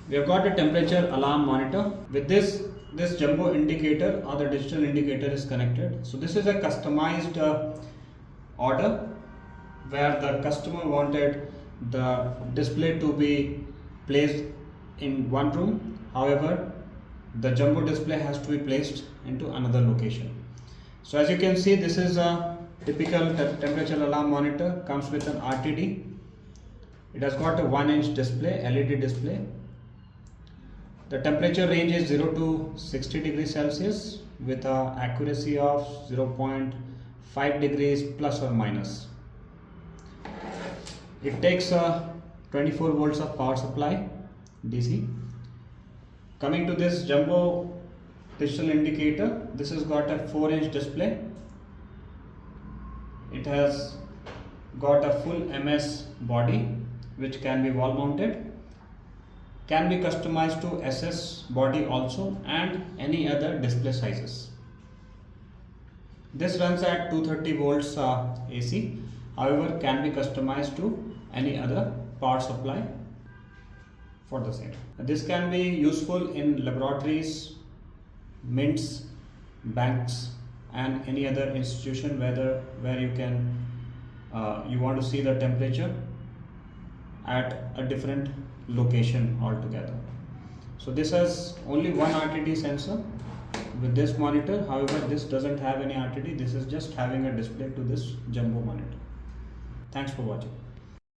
We have got a temperature alarm monitor. With this jumbo indicator or the digital indicator is connected. So this is a customized order where the customer wanted the display to be placed in one room. However, the jumbo display has to be placed into another location. So as you can see, this is a typical temperature alarm monitor. Comes with an RTD. It has got a 1-inch display, LED display. The temperature range is 0 to 60 degrees Celsius with an accuracy of 0.5 degrees plus or minus. It takes 24 volts of power supply DC. Coming to this jumbo digital indicator, this has got a 4-inch display. It has got a full MS body which can be wall mounted, can be customized to SS body also, and any other display sizes. This runs at 230 volts AC, however can be customized to any other power supply for the same. This can be useful in laboratories, mints, banks and any other institution where you can you want to see the temperature at a different location altogether. So this has only one RTD sensor with this monitor. However, this doesn't have any RTD. This is just having a display to this jumbo monitor. Thanks for watching.